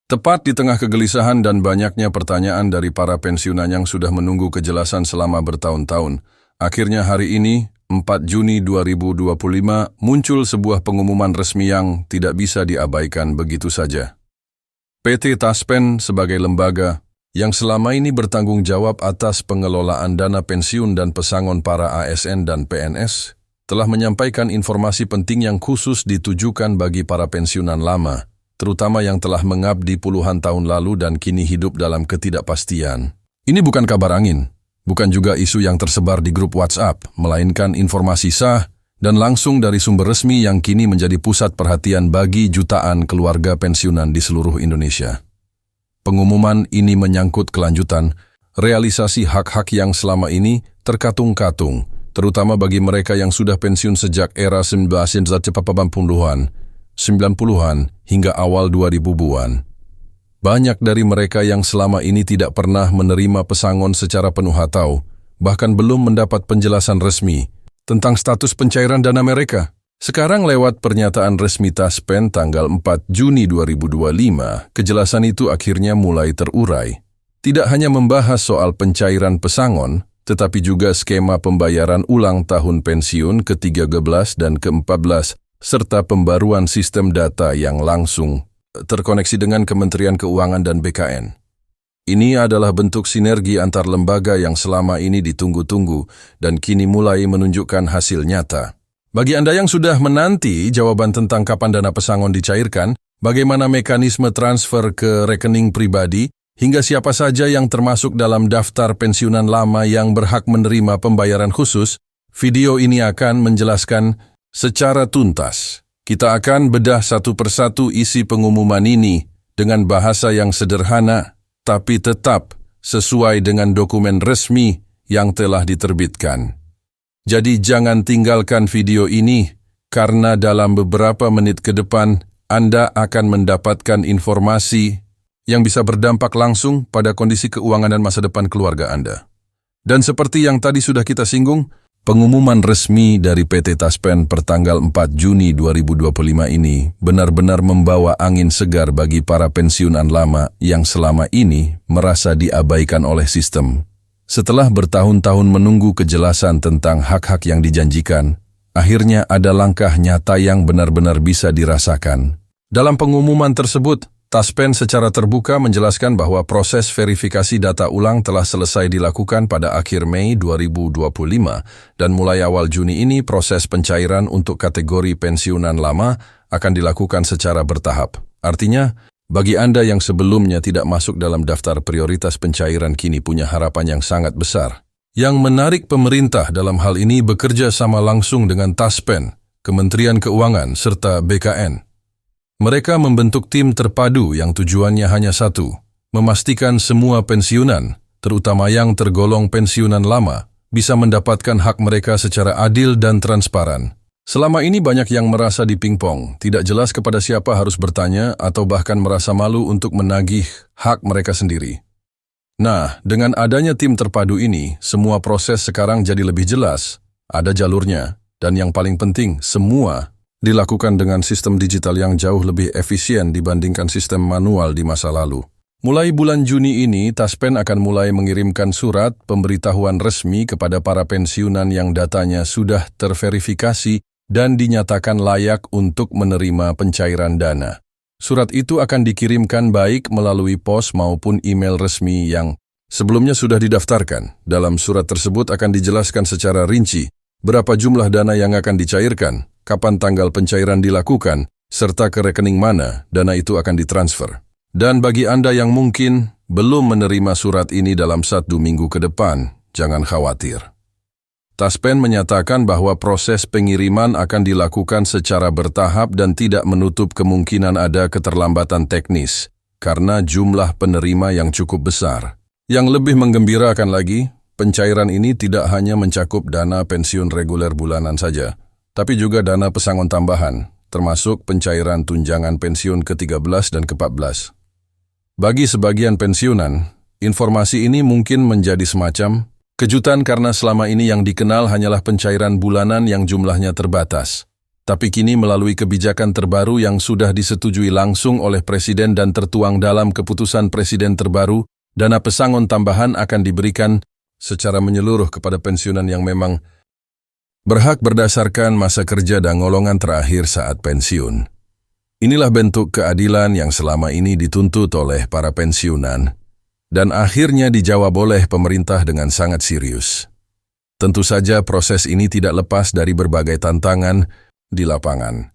Tepat di tengah kegelisahan dan banyaknya pertanyaan dari para pensiunan yang sudah menunggu kejelasan selama bertahun-tahun, akhirnya hari ini, 4 Juni 2025, muncul sebuah pengumuman resmi yang tidak bisa diabaikan begitu saja. PT Taspen sebagai lembaga yang selama ini bertanggung jawab atas pengelolaan dana pensiun dan pesangon para ASN dan PNS, telah menyampaikan informasi penting yang khusus ditujukan bagi para pensiunan lama, terutama yang telah mengabdi puluhan tahun lalu dan kini hidup dalam ketidakpastian. Ini bukan kabar angin, bukan juga isu yang tersebar di grup WhatsApp, melainkan informasi sah dan langsung dari sumber resmi yang kini menjadi pusat perhatian bagi jutaan keluarga pensiunan di seluruh Indonesia. Pengumuman ini menyangkut kelanjutan realisasi hak-hak yang selama ini terkatung-katung, terutama bagi mereka yang sudah pensiun sejak era 1980-an, 90-an hingga awal 2000-an. Banyak dari mereka yang selama ini tidak pernah menerima pesangon secara penuh atau bahkan belum mendapat penjelasan resmi tentang status pencairan dana mereka. Sekarang lewat pernyataan resmi Taspen tanggal 4 Juni 2025, kejelasan itu akhirnya mulai terurai. Tidak hanya membahas soal pencairan pesangon, tetapi juga skema pembayaran ulang tahun pensiun ke-13 dan ke-14, serta pembaruan sistem data yang langsung terkoneksi dengan Kementerian Keuangan dan BKN. Ini adalah bentuk sinergi antar lembaga yang selama ini ditunggu-tunggu dan kini mulai menunjukkan hasil nyata. Bagi Anda yang sudah menanti jawaban tentang kapan dana pesangon dicairkan, bagaimana mekanisme transfer ke rekening pribadi, hingga siapa saja yang termasuk dalam daftar pensiunan lama yang berhak menerima pembayaran khusus, video ini akan menjelaskan secara tuntas. Kita akan bedah satu persatu isi pengumuman ini dengan bahasa yang sederhana, tapi tetap sesuai dengan dokumen resmi yang telah diterbitkan. Jadi jangan tinggalkan video ini, karena dalam beberapa menit ke depan Anda akan mendapatkan informasi yang bisa berdampak langsung pada kondisi keuangan dan masa depan keluarga Anda. Dan seperti yang tadi sudah kita singgung, pengumuman resmi dari PT Taspen pertanggal 4 Juni 2025 ini benar-benar membawa angin segar bagi para pensiunan lama yang selama ini merasa diabaikan oleh sistem. Setelah bertahun-tahun menunggu kejelasan tentang hak-hak yang dijanjikan, akhirnya ada langkah nyata yang benar-benar bisa dirasakan. Dalam pengumuman tersebut, Taspen secara terbuka menjelaskan bahwa proses verifikasi data ulang telah selesai dilakukan pada akhir Mei 2025 dan mulai awal Juni ini proses pencairan untuk kategori pensiunan lama akan dilakukan secara bertahap. Artinya, bagi Anda yang sebelumnya tidak masuk dalam daftar prioritas pencairan kini punya harapan yang sangat besar. Yang menarik, pemerintah dalam hal ini bekerja sama langsung dengan Taspen, Kementerian Keuangan, serta BKN. Mereka membentuk tim terpadu yang tujuannya hanya satu, memastikan semua pensiunan, terutama yang tergolong pensiunan lama, bisa mendapatkan hak mereka secara adil dan transparan. Selama ini banyak yang merasa dipingpong, tidak jelas kepada siapa harus bertanya atau bahkan merasa malu untuk menagih hak mereka sendiri. Nah, dengan adanya tim terpadu ini, semua proses sekarang jadi lebih jelas, ada jalurnya, dan yang paling penting, semua dilakukan dengan sistem digital yang jauh lebih efisien dibandingkan sistem manual di masa lalu. Mulai bulan Juni ini, Taspen akan mulai mengirimkan surat pemberitahuan resmi kepada para pensiunan yang datanya sudah terverifikasi dan dinyatakan layak untuk menerima pencairan dana. Surat itu akan dikirimkan baik melalui pos maupun email resmi yang sebelumnya sudah didaftarkan. Dalam surat tersebut akan dijelaskan secara rinci berapa jumlah dana yang akan dicairkan, kapan tanggal pencairan dilakukan, serta ke rekening mana dana itu akan ditransfer. Dan bagi Anda yang mungkin belum menerima surat ini dalam 1 minggu ke depan, jangan khawatir. Taspen menyatakan bahwa proses pengiriman akan dilakukan secara bertahap dan tidak menutup kemungkinan ada keterlambatan teknis karena jumlah penerima yang cukup besar. Yang lebih menggembirakan lagi, pencairan ini tidak hanya mencakup dana pensiun reguler bulanan saja, tapi juga dana pesangon tambahan, termasuk pencairan tunjangan pensiun ke-13 dan ke-14. Bagi sebagian pensiunan, informasi ini mungkin menjadi semacam kejutan karena selama ini yang dikenal hanyalah pencairan bulanan yang jumlahnya terbatas. Tapi kini melalui kebijakan terbaru yang sudah disetujui langsung oleh Presiden dan tertuang dalam keputusan Presiden terbaru, dana pesangon tambahan akan diberikan secara menyeluruh kepada pensiunan yang memang berhak berdasarkan masa kerja dan golongan terakhir saat pensiun. Inilah bentuk keadilan yang selama ini dituntut oleh para pensiunan, dan akhirnya dijawab oleh pemerintah dengan sangat serius. Tentu saja proses ini tidak lepas dari berbagai tantangan di lapangan.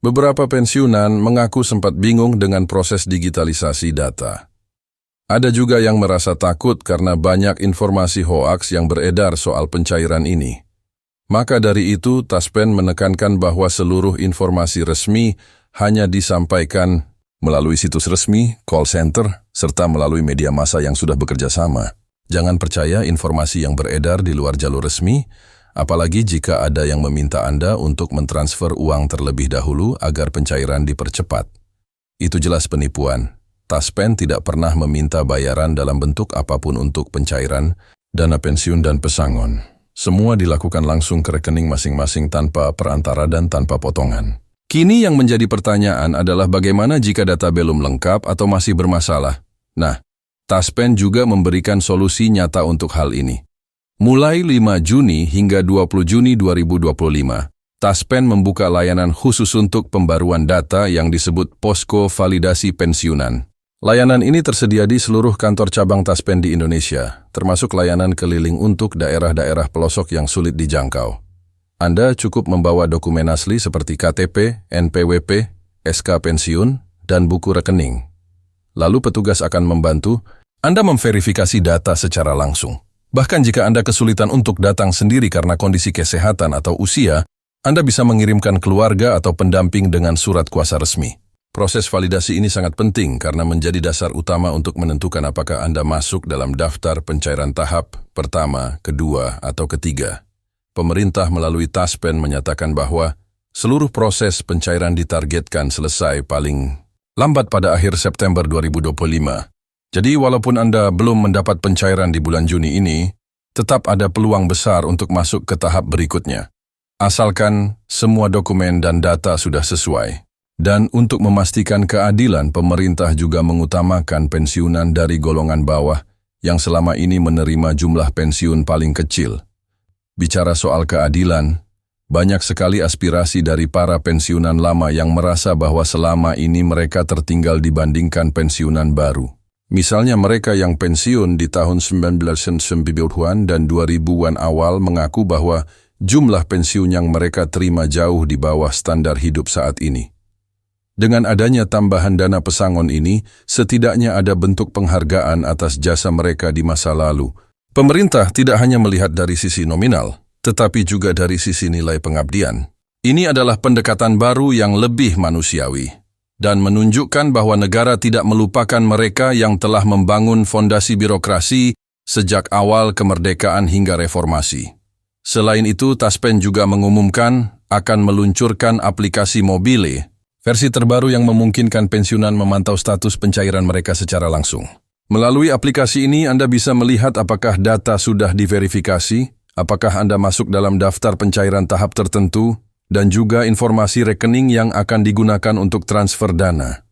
Beberapa pensiunan mengaku sempat bingung dengan proses digitalisasi data. Ada juga yang merasa takut karena banyak informasi hoaks yang beredar soal pencairan ini. Maka dari itu, Taspen menekankan bahwa seluruh informasi resmi hanya disampaikan melalui situs resmi, call center, serta melalui media massa yang sudah bekerja sama. Jangan percaya informasi yang beredar di luar jalur resmi, apalagi jika ada yang meminta Anda untuk mentransfer uang terlebih dahulu agar pencairan dipercepat. Itu jelas penipuan. Taspen tidak pernah meminta bayaran dalam bentuk apapun untuk pencairan, dana pensiun dan pesangon. Semua dilakukan langsung ke rekening masing-masing tanpa perantara dan tanpa potongan. Kini yang menjadi pertanyaan adalah bagaimana jika data belum lengkap atau masih bermasalah? Nah, Taspen juga memberikan solusi nyata untuk hal ini. Mulai 5 Juni hingga 20 Juni 2025, Taspen membuka layanan khusus untuk pembaruan data yang disebut Posko Validasi Pensiunan. Layanan ini tersedia di seluruh kantor cabang Taspen di Indonesia, termasuk layanan keliling untuk daerah-daerah pelosok yang sulit dijangkau. Anda cukup membawa dokumen asli seperti KTP, NPWP, SK pensiun, dan buku rekening. Lalu petugas akan membantu Anda memverifikasi data secara langsung. Bahkan jika Anda kesulitan untuk datang sendiri karena kondisi kesehatan atau usia, Anda bisa mengirimkan keluarga atau pendamping dengan surat kuasa resmi. Proses validasi ini sangat penting karena menjadi dasar utama untuk menentukan apakah Anda masuk dalam daftar pencairan tahap pertama, kedua, atau ketiga. Pemerintah melalui Taspen menyatakan bahwa seluruh proses pencairan ditargetkan selesai paling lambat pada akhir September 2025. Jadi walaupun Anda belum mendapat pencairan di bulan Juni ini, tetap ada peluang besar untuk masuk ke tahap berikutnya. Asalkan semua dokumen dan data sudah sesuai. Dan untuk memastikan keadilan, pemerintah juga mengutamakan pensiunan dari golongan bawah yang selama ini menerima jumlah pensiun paling kecil. Bicara soal keadilan, banyak sekali aspirasi dari para pensiunan lama yang merasa bahwa selama ini mereka tertinggal dibandingkan pensiunan baru. Misalnya mereka yang pensiun di tahun 1990-an dan 2000-an awal mengaku bahwa jumlah pensiun yang mereka terima jauh di bawah standar hidup saat ini. Dengan adanya tambahan dana pesangon ini, setidaknya ada bentuk penghargaan atas jasa mereka di masa lalu. Pemerintah tidak hanya melihat dari sisi nominal, tetapi juga dari sisi nilai pengabdian. Ini adalah pendekatan baru yang lebih manusiawi dan menunjukkan bahwa negara tidak melupakan mereka yang telah membangun fondasi birokrasi sejak awal kemerdekaan hingga reformasi. Selain itu, Taspen juga mengumumkan akan meluncurkan aplikasi mobile, versi terbaru yang memungkinkan pensiunan memantau status pencairan mereka secara langsung. Melalui aplikasi ini, Anda bisa melihat apakah data sudah diverifikasi, apakah Anda masuk dalam daftar pencairan tahap tertentu, dan juga informasi rekening yang akan digunakan untuk transfer dana.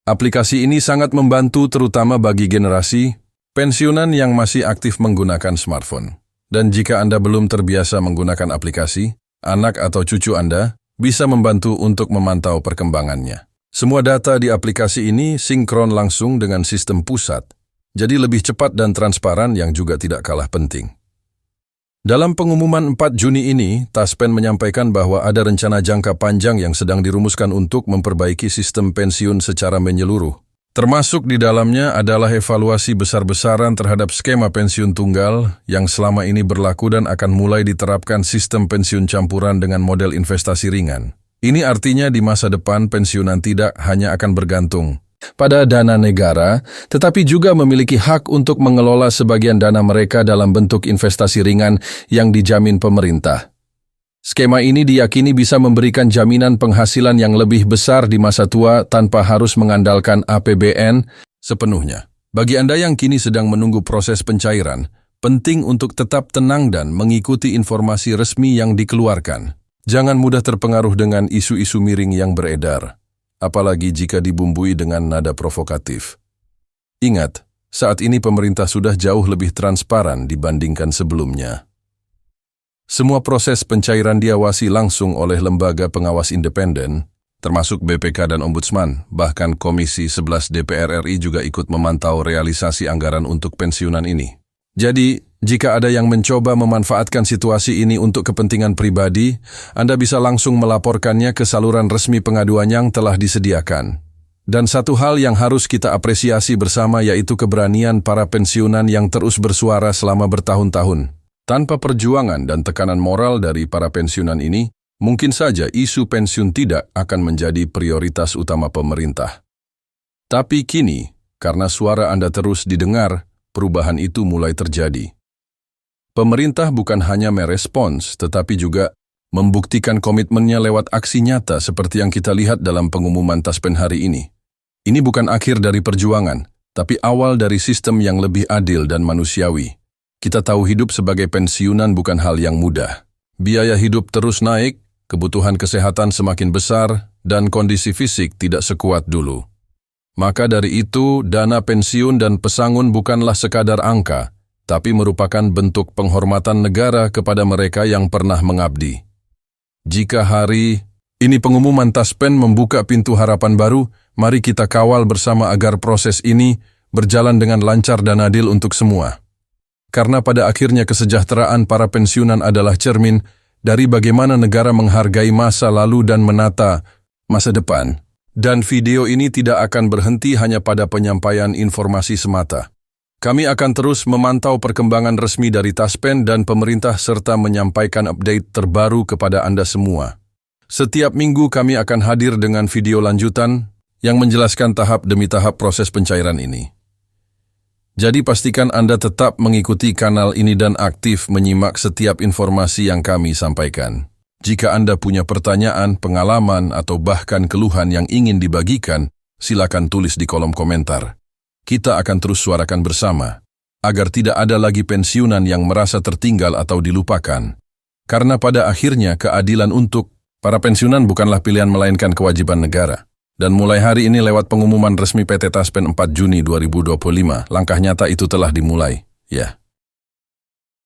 Aplikasi ini sangat membantu terutama bagi generasi pensiunan yang masih aktif menggunakan smartphone. Dan jika Anda belum terbiasa menggunakan aplikasi, anak atau cucu Anda bisa membantu untuk memantau perkembangannya. Semua data di aplikasi ini sinkron langsung dengan sistem pusat, jadi lebih cepat dan transparan yang juga tidak kalah penting. Dalam pengumuman 4 Juni ini, Taspen menyampaikan bahwa ada rencana jangka panjang yang sedang dirumuskan untuk memperbaiki sistem pensiun secara menyeluruh. Termasuk di dalamnya adalah evaluasi besar-besaran terhadap skema pensiun tunggal yang selama ini berlaku dan akan mulai diterapkan sistem pensiun campuran dengan model investasi ringan. Ini artinya di masa depan pensiunan tidak hanya akan bergantung pada dana negara, tetapi juga memiliki hak untuk mengelola sebagian dana mereka dalam bentuk investasi ringan yang dijamin pemerintah. Skema ini diyakini bisa memberikan jaminan penghasilan yang lebih besar di masa tua tanpa harus mengandalkan APBN sepenuhnya. Bagi Anda yang kini sedang menunggu proses pencairan, penting untuk tetap tenang dan mengikuti informasi resmi yang dikeluarkan. Jangan mudah terpengaruh dengan isu-isu miring yang beredar, apalagi jika dibumbui dengan nada provokatif. Ingat, saat ini pemerintah sudah jauh lebih transparan dibandingkan sebelumnya. Semua proses pencairan diawasi langsung oleh lembaga pengawas independen, termasuk BPK dan Ombudsman, bahkan Komisi 11 DPR RI juga ikut memantau realisasi anggaran untuk pensiunan ini. Jadi, jika ada yang mencoba memanfaatkan situasi ini untuk kepentingan pribadi, Anda bisa langsung melaporkannya ke saluran resmi pengaduan yang telah disediakan. Dan satu hal yang harus kita apresiasi bersama yaitu keberanian para pensiunan yang terus bersuara selama bertahun-tahun. Tanpa perjuangan dan tekanan moral dari para pensiunan ini, mungkin saja isu pensiun tidak akan menjadi prioritas utama pemerintah. Tapi kini, karena suara Anda terus didengar, perubahan itu mulai terjadi. Pemerintah bukan hanya merespons, tetapi juga membuktikan komitmennya lewat aksi nyata seperti yang kita lihat dalam pengumuman Taspen hari ini. Ini bukan akhir dari perjuangan, tapi awal dari sistem yang lebih adil dan manusiawi. Kita tahu hidup sebagai pensiunan bukan hal yang mudah. Biaya hidup terus naik, kebutuhan kesehatan semakin besar, dan kondisi fisik tidak sekuat dulu. Maka dari itu, dana pensiun dan pesangun bukanlah sekadar angka, tapi merupakan bentuk penghormatan negara kepada mereka yang pernah mengabdi. Jika hari ini pengumuman Taspen membuka pintu harapan baru, mari kita kawal bersama agar proses ini berjalan dengan lancar dan adil untuk semua. Karena pada akhirnya kesejahteraan para pensiunan adalah cermin dari bagaimana negara menghargai masa lalu dan menata masa depan. Dan video ini tidak akan berhenti hanya pada penyampaian informasi semata. Kami akan terus memantau perkembangan resmi dari Taspen dan pemerintah serta menyampaikan update terbaru kepada Anda semua. Setiap minggu kami akan hadir dengan video lanjutan yang menjelaskan tahap demi tahap proses pencairan ini. Jadi pastikan Anda tetap mengikuti kanal ini dan aktif menyimak setiap informasi yang kami sampaikan. Jika Anda punya pertanyaan, pengalaman, atau bahkan keluhan yang ingin dibagikan, silakan tulis di kolom komentar. Kita akan terus suarakan bersama, agar tidak ada lagi pensiunan yang merasa tertinggal atau dilupakan. Karena pada akhirnya keadilan untuk para pensiunan bukanlah pilihan melainkan kewajiban negara. Dan mulai hari ini lewat pengumuman resmi PT Taspen 4 Juni 2025, langkah nyata itu telah dimulai. Ya.